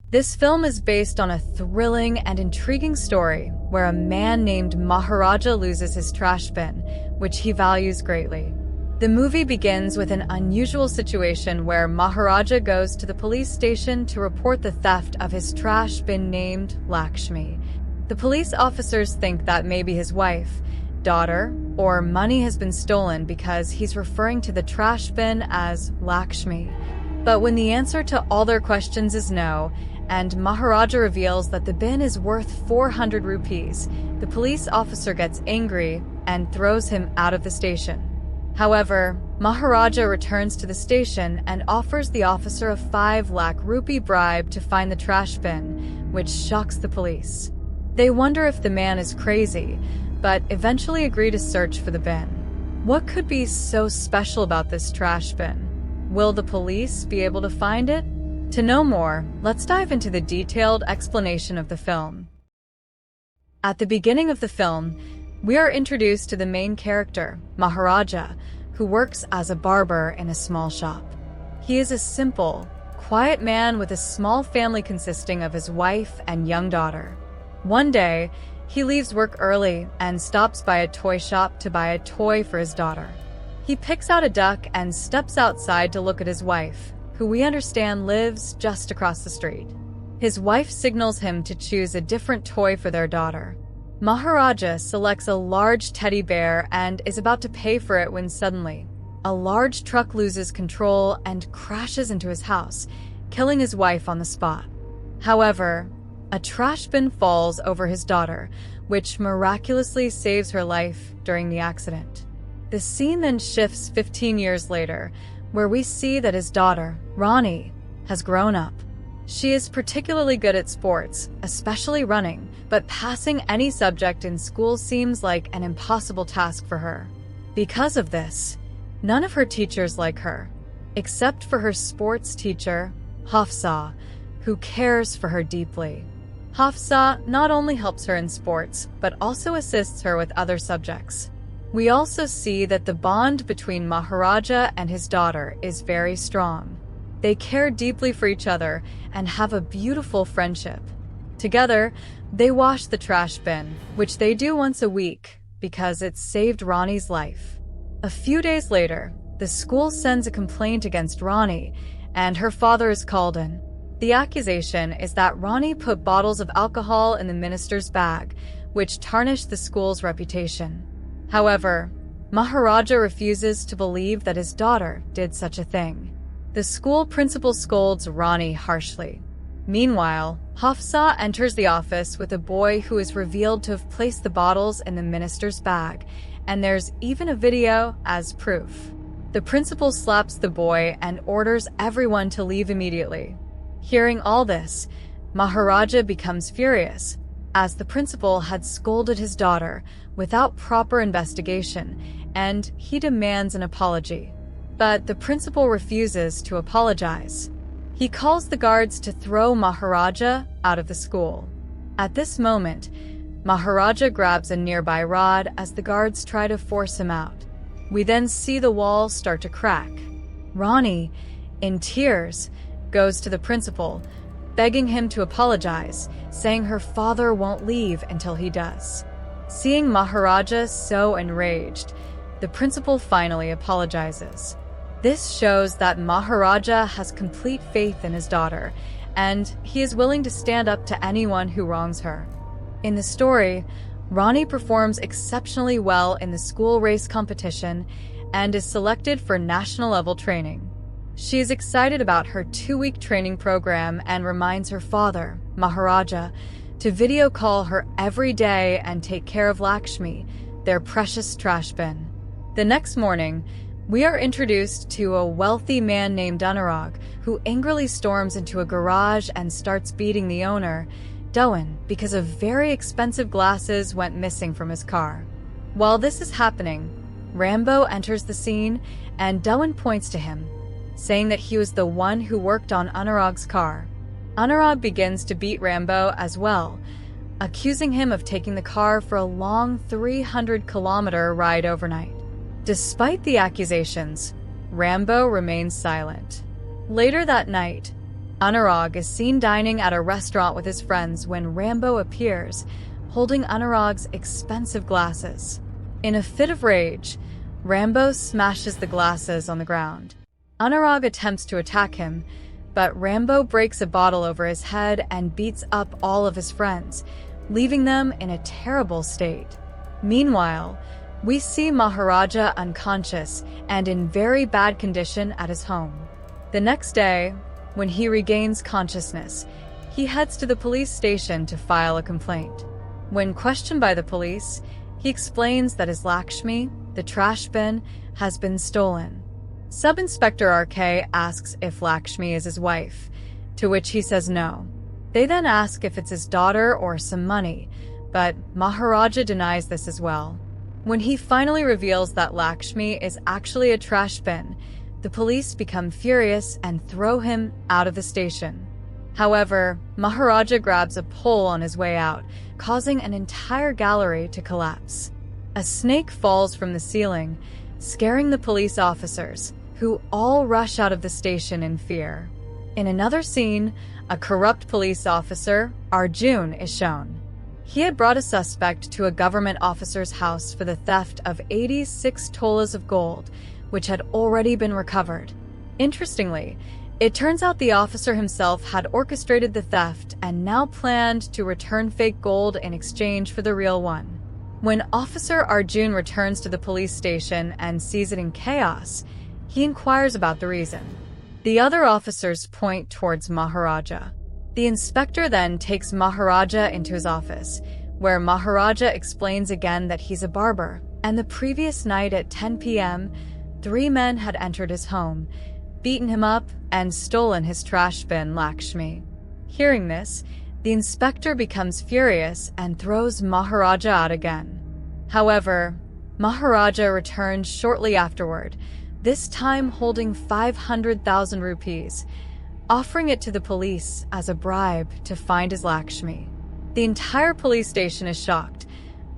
This film is based on a thrilling and intriguing story where a man named Maharaja loses his trash bin, which he values greatly. The movie begins with an unusual situation where Maharaja goes to the police station to report the theft of his trash bin named Lakshmi. The police officers think that maybe his wife, daughter, or money has been stolen because he's referring to the trash bin as Lakshmi. But when the answer to all their questions is no, and Maharaja reveals that the bin is worth 400 rupees, the police officer gets angry and throws him out of the station. However, Maharaja returns to the station and offers the officer a 5 lakh rupee bribe to find the trash bin, which shocks the police. They wonder if the man is crazy, but eventually agree to search for the bin. What could be so special about this trash bin? Will the police be able to find it? To know more, let's dive into the detailed explanation of the film. At the beginning of the film, we are introduced to the main character, Maharaja, who works as a barber in a small shop. He is a simple, quiet man with a small family consisting of his wife and young daughter. One day, he leaves work early and stops by a toy shop to buy a toy for his daughter. He picks out a duck and steps outside to look at his wife, who we understand lives just across the street. His wife signals him to choose a different toy for their daughter. Maharaja selects a large teddy bear and is about to pay for it when suddenly, a large truck loses control and crashes into his house, killing his wife on the spot. However, a trash bin falls over his daughter, which miraculously saves her life during the accident. The scene then shifts 15 years later, where we see that his daughter, Rani, has grown up. She is particularly good at sports, especially running, but passing any subject in school seems like an impossible task for her. Because of this, none of her teachers like her, except for her sports teacher, Hafsa, who cares for her deeply. Hafsa not only helps her in sports, but also assists her with other subjects. We also see that the bond between Maharaja and his daughter is very strong. They care deeply for each other and have a beautiful friendship. Together, they wash the trash bin, which they do once a week because it saved Rani's life. A few days later, the school sends a complaint against Rani, and her father is called in. The accusation is that Rani put bottles of alcohol in the minister's bag, which tarnished the school's reputation. However, Maharaja refuses to believe that his daughter did such a thing. The school principal scolds Rani harshly. Meanwhile, Hafsa enters the office with a boy who is revealed to have placed the bottles in the minister's bag, and there's even a video as proof. The principal slaps the boy and orders everyone to leave immediately. Hearing all this, Maharaja becomes furious, as the principal had scolded his daughter without proper investigation, and he demands an apology. But the principal refuses to apologize. He calls the guards to throw Maharaja out of the school. At this moment, Maharaja grabs a nearby rod as the guards try to force him out. We then see the walls start to crack. Rani, in tears, goes to the principal, begging him to apologize, saying her father won't leave until he does. Seeing Maharaja so enraged, the principal finally apologizes. This shows that Maharaja has complete faith in his daughter, and he is willing to stand up to anyone who wrongs her. In the story, Rani performs exceptionally well in the school race competition and is selected for national-level training. She is excited about her 2-week training program and reminds her father, Maharaja, to video call her every day and take care of Lakshmi, their precious trash bin. The next morning, we are introduced to a wealthy man named Anurag, who angrily storms into a garage and starts beating the owner, Doan, because of very expensive glasses went missing from his car. While this is happening, Rambo enters the scene and Doan points to him, saying that he was the one who worked on Anurag's car. Anurag begins to beat Rambo as well, accusing him of taking the car for a long 300-kilometer ride overnight. Despite the accusations, Rambo remains silent. Later that night, Anurag is seen dining at a restaurant with his friends when Rambo appears, holding Anurag's expensive glasses. In a fit of rage, Rambo smashes the glasses on the ground. Anurag attempts to attack him, but Rambo breaks a bottle over his head and beats up all of his friends, leaving them in a terrible state. Meanwhile, we see Maharaja unconscious and in very bad condition at his home. The next day, when he regains consciousness, he heads to the police station to file a complaint. When questioned by the police, he explains that his Lakshmi, the trash bin, has been stolen. Sub-Inspector RK asks if Lakshmi is his wife, to which he says no. They then ask if it's his daughter or some money, but Maharaja denies this as well. When he finally reveals that Lakshmi is actually a trash bin, the police become furious and throw him out of the station. However, Maharaja grabs a pole on his way out, causing an entire gallery to collapse. A snake falls from the ceiling, scaring the police officers, who all rush out of the station in fear. In another scene, a corrupt police officer, Arjun, is shown. He had brought a suspect to a government officer's house for the theft of 86 tolas of gold, which had already been recovered. Interestingly, it turns out the officer himself had orchestrated the theft and now planned to return fake gold in exchange for the real one. When Officer Arjun returns to the police station and sees it in chaos, he inquires about the reason. The other officers point towards Maharaja. The inspector then takes Maharaja into his office, where Maharaja explains again that he's a barber, and the previous night at 10 p.m., 3 men had entered his home, beaten him up, and stolen his trash bin, Lakshmi. Hearing this, the inspector becomes furious and throws Maharaja out again. However, Maharaja returns shortly afterward, this time holding 500,000 rupees, offering it to the police as a bribe to find his Lakshmi. The entire police station is shocked,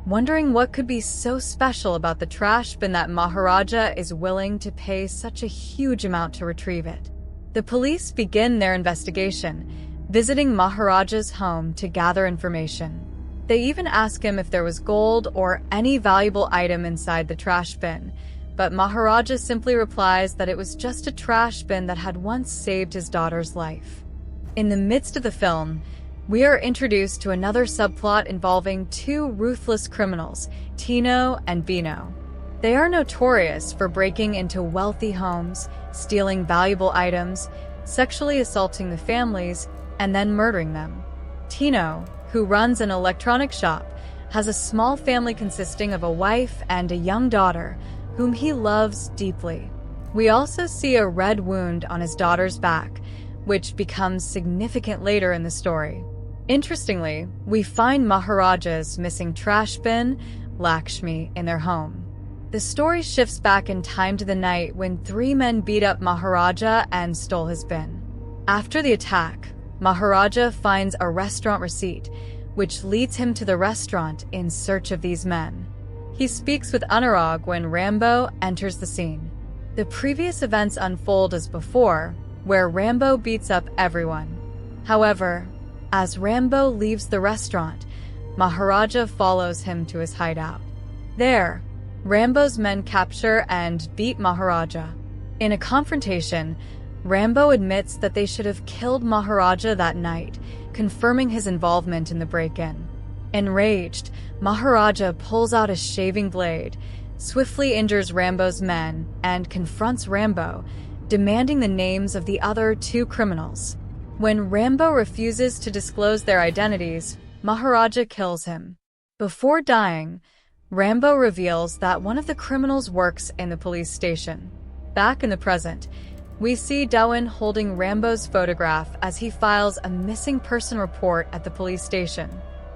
wondering what could be so special about the trash bin that Maharaja is willing to pay such a huge amount to retrieve it. The police begin their investigation, visiting Maharaja's home to gather information. They even ask him if there was gold or any valuable item inside the trash bin, but Maharaja simply replies that it was just a trash bin that had once saved his daughter's life. In the midst of the film, we are introduced to another subplot involving 2 ruthless criminals, Tino and Bino. They are notorious for breaking into wealthy homes, stealing valuable items, sexually assaulting the families, and then murdering them. Tino, who runs an electronic shop, has a small family consisting of a wife and a young daughter, whom he loves deeply. We also see a red wound on his daughter's back, which becomes significant later in the story. Interestingly, we find Maharaja's missing trash bin, Lakshmi, in their home. The story shifts back in time to the night when 3 men beat up Maharaja and stole his bin. After the attack, Maharaja finds a restaurant receipt, which leads him to the restaurant in search of these men. He speaks with Anurag when Rambo enters the scene. The previous events unfold as before, where Rambo beats up everyone. However, as Rambo leaves the restaurant, Maharaja follows him to his hideout. There, Rambo's men capture and beat Maharaja. In a confrontation, Rambo admits that they should have killed Maharaja that night, confirming his involvement in the break-in. Enraged, Maharaja pulls out a shaving blade, swiftly injures Rambo's men, and confronts Rambo, demanding the names of the other 2 criminals. When Rambo refuses to disclose their identities, Maharaja kills him. Before dying, Rambo reveals that one of the criminals works in the police station. Back in the present, we see Dewan holding Rambo's photograph as he files a missing person report at the police station.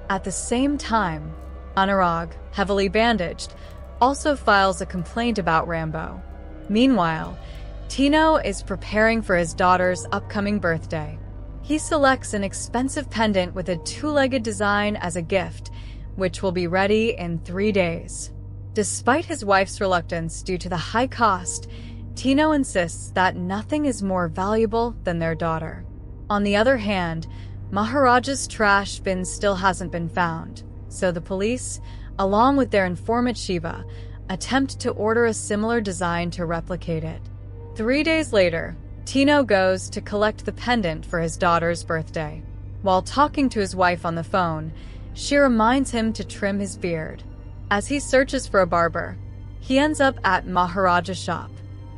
At the same time, Anurag, heavily bandaged, also files a complaint about Rambo. Meanwhile, Tino is preparing for his daughter's upcoming birthday. He selects an expensive pendant with a 2-legged design as a gift, which will be ready in 3 days. Despite his wife's reluctance due to the high cost, Tino insists that nothing is more valuable than their daughter. On the other hand, Maharaja's trash bin still hasn't been found, so the police, along with their informant Shiva, attempt to order a similar design to replicate it. 3 days later, Tino goes to collect the pendant for his daughter's birthday. While talking to his wife on the phone, she reminds him to trim his beard. As he searches for a barber, he ends up at Maharaja's shop.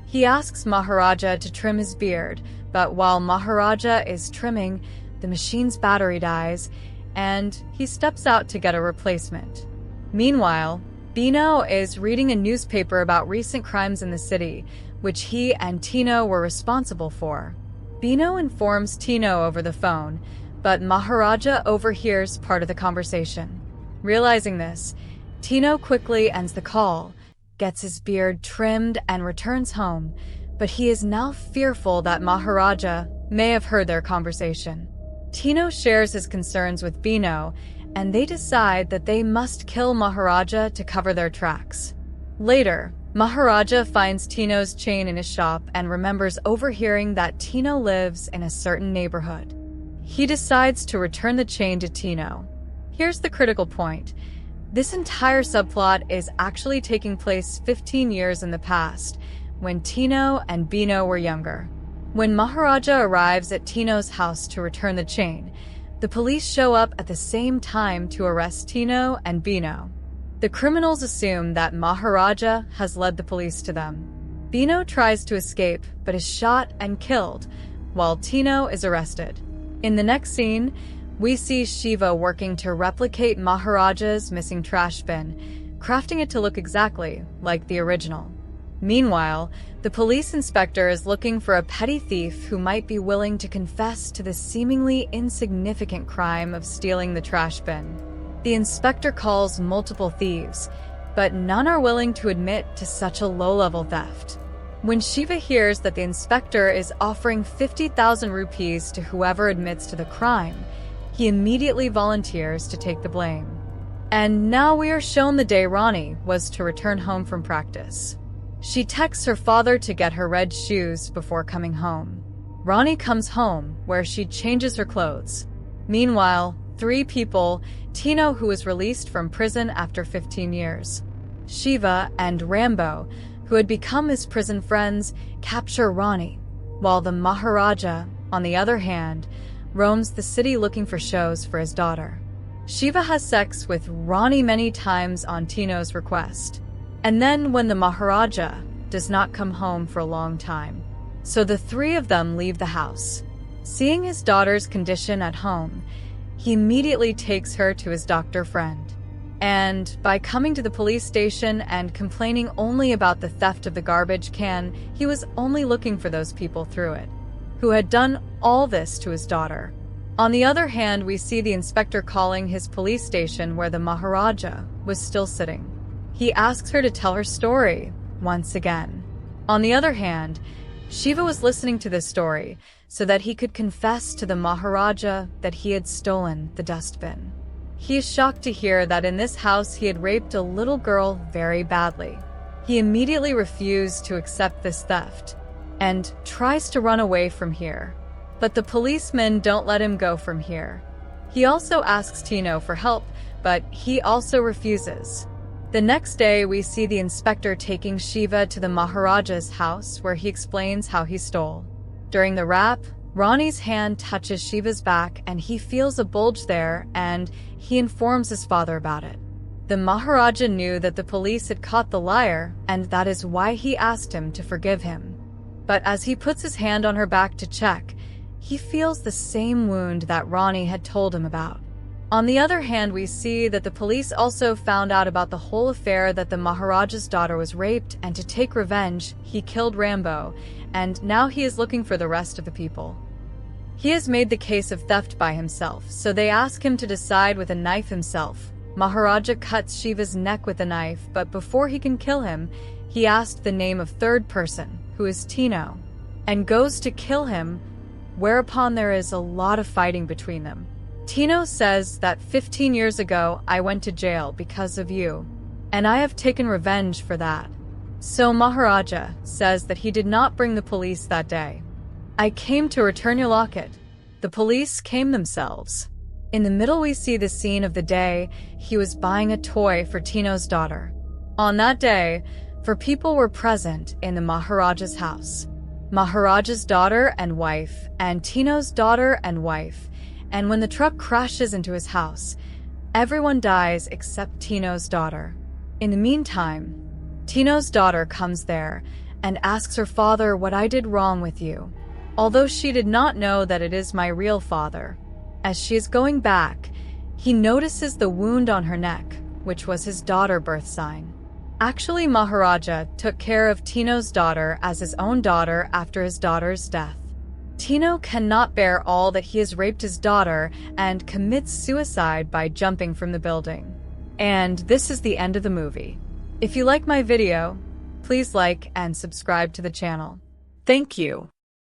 He asks Maharaja to trim his beard, but while Maharaja is trimming, the machine's battery dies, and he steps out to get a replacement. Meanwhile, Bino is reading a newspaper about recent crimes in the city, which he and Tino were responsible for. Bino informs Tino over the phone, but Maharaja overhears part of the conversation. Realizing this, Tino quickly ends the call, gets his beard trimmed, and returns home, but he is now fearful that Maharaja may have heard their conversation. Tino shares his concerns with Bino, and they decide that they must kill Maharaja to cover their tracks. Later, Maharaja finds Tino's chain in his shop and remembers overhearing that Tino lives in a certain neighborhood. He decides to return the chain to Tino. Here's the critical point. This entire subplot is actually taking place 15 years in the past, when Tino and Bino were younger. When Maharaja arrives at Tino's house to return the chain, the police show up at the same time to arrest Tino and Bino. The criminals assume that Maharaja has led the police to them. Bino tries to escape, but is shot and killed, while Tino is arrested. In the next scene, we see Shiva working to replicate Maharaja's missing trash bin, crafting it to look exactly like the original. Meanwhile, the police inspector is looking for a petty thief who might be willing to confess to the seemingly insignificant crime of stealing the trash bin. The inspector calls multiple thieves, but none are willing to admit to such a low-level theft. When Shiva hears that the inspector is offering 50,000 rupees to whoever admits to the crime, he immediately volunteers to take the blame. And now we are shown the day Rani was to return home from practice. She texts her father to get her red shoes before coming home. Rani comes home, where she changes her clothes. Meanwhile, 3 people, Tino, who was released from prison after 15 years, Shiva, and Rambo, who had become his prison friends, capture Rani, while the Maharaja, on the other hand, roams the city looking for shows for his daughter. Shiva has sex with Rani many times on Tino's request. And then when the Maharaja does not come home for a long time, so the 3 of them leave the house. Seeing his daughter's condition at home, he immediately takes her to his doctor friend. And by coming to the police station and complaining only about the theft of the garbage can, he was only looking for those people through it, who had done all this to his daughter. On the other hand, we see the inspector calling his police station where the Maharaja was still sitting. He asks her to tell her story once again. On the other hand, Shiva was listening to this story so that he could confess to the Maharaja that he had stolen the dustbin. He is shocked to hear that in this house he had raped a little girl very badly. He immediately refused to accept this theft and tries to run away from here. But the policemen don't let him go from here. He also asks Tino for help, but he also refuses. The next day, we see the inspector taking Shiva to the Maharaja's house where he explains how he stole. During the rap, Rani's hand touches Shiva's back and he feels a bulge there, and he informs his father about it. The Maharaja knew that the police had caught the liar, and that is why he asked him to forgive him. But as he puts his hand on her back to check, he feels the same wound that Rani had told him about. On the other hand, we see that the police also found out about the whole affair, that the Maharaja's daughter was raped, and to take revenge, he killed Rambo, and now he is looking for the rest of the people. He has made the case of theft by himself, so they ask him to decide with a knife himself. Maharaja cuts Shiva's neck with a knife, but before he can kill him, he asked the name of third person, who is Tino, and goes to kill him, whereupon there is a lot of fighting between them. Tino says that 15 years ago I went to jail because of you, and I have taken revenge for that. So Maharaja says that he did not bring the police that day. I came to return your locket. The police came themselves. In the middle, we see the scene of the day he was buying a toy for Tino's daughter. On that day, 4 people were present in the Maharaja's house. Maharaja's daughter and wife, and Tino's daughter and wife. And when the truck crashes into his house, everyone dies except Tino's daughter. In the meantime, Tino's daughter comes there and asks her father what I did wrong with you, although she did not know that it is my real father. As she is going back, he notices the wound on her neck, which was his daughter's birth sign. Actually, Maharaja took care of Tino's daughter as his own daughter after his daughter's death. Tino cannot bear all that he has raped his daughter and commits suicide by jumping from the building. And this is the end of the movie. If you like my video, please like and subscribe to the channel. Thank you.